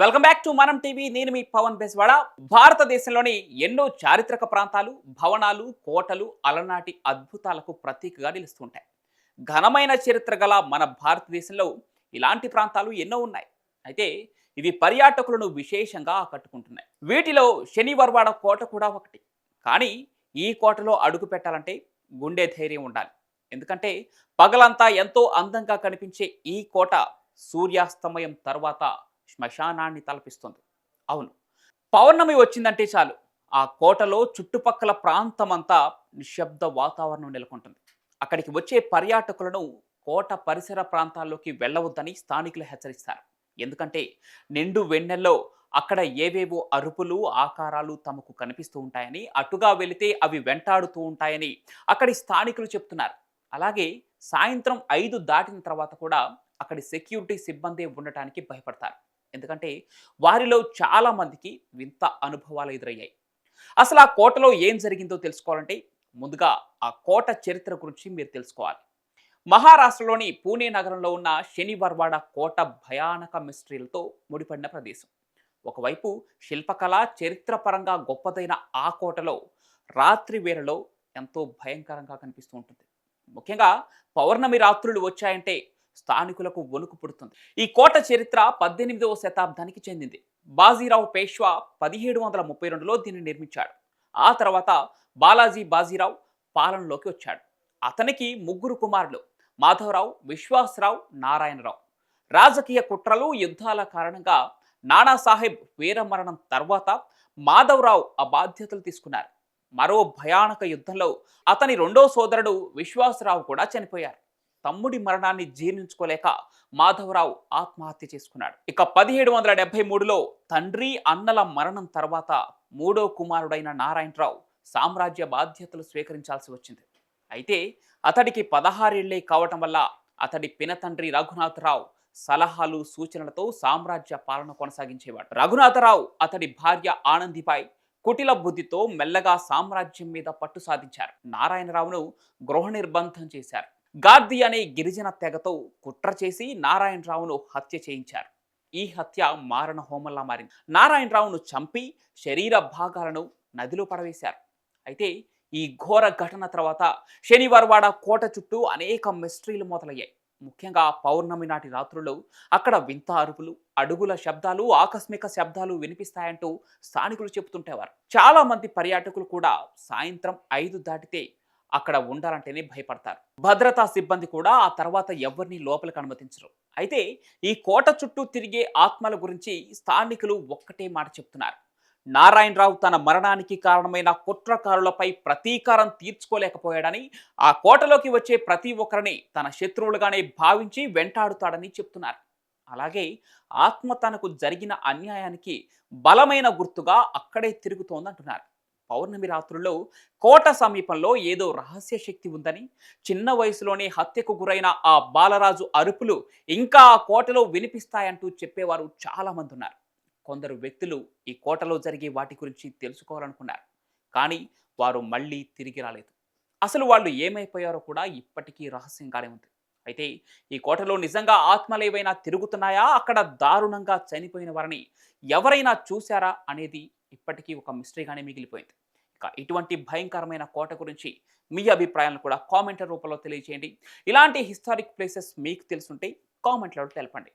Welcome back to మనం TV. నేను మీ పవన్ బెస్వాడ. భారతదేశంలోని ఎన్నో చారిత్రక ప్రాంతాలు, భవనాలు, కోటలు అలనాటి అద్భుతాలకు ప్రతీకగా నిలుస్తుంటాయి. ఘనమైన చరిత్ర గల మన భారతదేశంలో ఇలాంటి ప్రాంతాలు ఎన్నో ఉన్నాయి. అయితే ఇవి పర్యాటకులను విశేషంగా ఆకట్టుకుంటున్నాయి. వీటిలో శనివర్వాడ కోట కూడా ఒకటి. కానీ ఈ కోటలో అడుగు పెట్టాలంటే గుండె ధైర్యం ఉండాలి. ఎందుకంటే పగలంతా ఎంతో అందంగా కనిపించే ఈ కోట సూర్యాస్తమయం తర్వాత శ్మశానాన్ని తలపిస్తుంది. అవును, పౌర్ణమి వచ్చిందంటే చాలు ఆ కోటలో చుట్టుపక్కల ప్రాంతమంతా నిశ్శబ్ద వాతావరణం నెలకొంటుంది. అక్కడికి వచ్చే పర్యాటకులను కోట పరిసర ప్రాంతాల్లోకి వెళ్ళవద్దని స్థానికులు హెచ్చరిస్తారు. ఎందుకంటే నిండు వెన్నెల్లో అక్కడ ఏవేవో అరుపులు, ఆకారాలు తమకు కనిపిస్తూ ఉంటాయని, అటుగా వెళితే అవి వెంటాడుతూ ఉంటాయని అక్కడి స్థానికులు చెప్తున్నారు. అలాగే సాయంత్రం 5 దాటిన తర్వాత కూడా అక్కడి సెక్యూరిటీ సిబ్బంది ఉండటానికి భయపడతారు. ఎందుకంటే వారిలో చాలా మందికి వింత అనుభవాలు ఎదురయ్యాయి. అసలు ఆ కోటలో ఏం జరిగిందో తెలుసుకోవాలంటే ముందుగా ఆ కోట చరిత్ర గురించి మీరు తెలుసుకోవాలి. మహారాష్ట్రలోని పూణే నగరంలో ఉన్న శనివర్వాడ కోట భయానక మిస్టరీలతో ముడిపడిన ప్రదేశం. ఒకవైపు శిల్పకళ, చరిత్రపరంగా గొప్పదైన ఆ కోటలో రాత్రి వేళలో ఎంతో భయంకరంగా కనిపిస్తూ ఉంటుంది. ముఖ్యంగా పౌర్ణమి రాత్రులు వచ్చాయంటే స్థానికులకు వణుకు పుడుతుంది. ఈ కోట చరిత్ర 18వ శతాబ్దానికి చెందింది. బాజీరావు పేష్వా 1732లో దీన్ని నిర్మించాడు. ఆ తర్వాత బాలాజీ బాజీరావు పాలనలోకి వచ్చాడు. అతనికి ముగ్గురు కుమారులు: మాధవరావు, విశ్వాసరావు, నారాయణరావు. రాజకీయ కుట్రలు, యుద్ధాల కారణంగా నానాసాహెబ్ వీరమరణం తర్వాత మాధవరావు ఆ బాధ్యతలు తీసుకున్నారు. మరో భయానక యుద్ధంలో అతని రెండో సోదరుడు విశ్వాసరావు కూడా చనిపోయారు. తమ్ముడి మరణాన్ని జీర్ణించుకోలేక మాధవరావు ఆత్మహత్య చేసుకున్నాడు. ఇక 1773లో తండ్రి, అన్నల మరణం తర్వాత మూడో కుమారుడైన నారాయణరావు సామ్రాజ్య బాధ్యతలు స్వీకరించాల్సి వచ్చింది. అయితే అతడికి 16 ఏళ్లే కావటం వల్ల అతడి పినతండ్రి రఘునాథరావు సలహాలు, సూచనలతో సామ్రాజ్య పాలన కొనసాగించేవాడు. రఘునాథరావు అతడి భార్య ఆనందిపై కుటిల బుద్ధితో మెల్లగా సామ్రాజ్యం మీద పట్టు సాధించారు. నారాయణరావును గృహ నిర్బంధం చేశారు. గార్ది అనే గిరిజన తెగతో కుట్ర చేసి నారాయణరావును హత్య చేయించారు. ఈ హత్య మారణ హోమంలా మారింది. నారాయణరావును చంపి శరీర భాగాలను నదిలో పడవేశారు. అయితే ఈ ఘోర ఘటన తర్వాత శనివర్వాడ కోట చుట్టూ అనేక మిస్టరీలు మొదలయ్యాయి. ముఖ్యంగా పౌర్ణమి నాటి రాత్రుల్లో అక్కడ వింత అరుపులు, అడుగుల శబ్దాలు, ఆకస్మిక శబ్దాలు వినిపిస్తాయంటూ స్థానికులు చెబుతుంటేవారు. చాలా మంది పర్యాటకులు కూడా సాయంత్రం 5 దాటితే అక్కడ ఉండాలంటేనే భయపడతారు. భద్రతా సిబ్బంది కూడా ఆ తర్వాత ఎవరిని లోపలికి అనుమతించరు. అయితే ఈ కోట చుట్టూ తిరిగే ఆత్మల గురించి స్థానికులు ఒక్కటే మాట చెప్తున్నారు: నారాయణరావు తన మరణానికి కారణమైన కుట్రకారులపై ప్రతీకారం తీర్చుకోలేకపోయాడని, ఆ కోటలోకి వచ్చే ప్రతి ఒక్కరిని తన శత్రువులుగానే భావించి వెంటాడుతాడని చెప్తున్నారు. అలాగే ఆత్మ తనకు జరిగిన అన్యాయానికి బలమైన గుర్తుగా అక్కడే తిరుగుతోందంటున్నారు. పౌర్ణమి రాత్రుల్లో కోట సమీపంలో ఏదో రహస్య శక్తి ఉందని, చిన్న వయసులోనే హత్యకు గురైన ఆ బాలరాజు అరుపులు ఇంకా ఆ కోటలో వినిపిస్తాయంటూ చెప్పేవారు చాలా మంది ఉన్నారు. కొందరు వ్యక్తులు ఈ కోటలో జరిగే వాటి గురించి తెలుసుకోవాలనుకున్నారు. కానీ వారు మళ్ళీ తిరిగి రాలేదు. అసలు వాళ్ళు ఏమైపోయారో కూడా ఇప్పటికీ రహస్యంగానే ఉంది. అయితే ఈ కోటలో నిజంగా ఆత్మలు ఏవైనా తిరుగుతున్నాయా, అక్కడ దారుణంగా చనిపోయిన వారిని ఎవరైనా చూశారా అనేది ఇప్పటికీ ఒక మిస్టరీగానే మిగిలిపోయింది. ఇక ఇటువంటి భయంకరమైన కోట గురించి మీ అభిప్రాయాలను కూడా కామెంట్ల రూపంలో తెలియజేయండి. ఇలాంటి హిస్టారిక్ ప్లేసెస్ మీకు తెలుసుంటే కామెంట్లలో తెలపండి.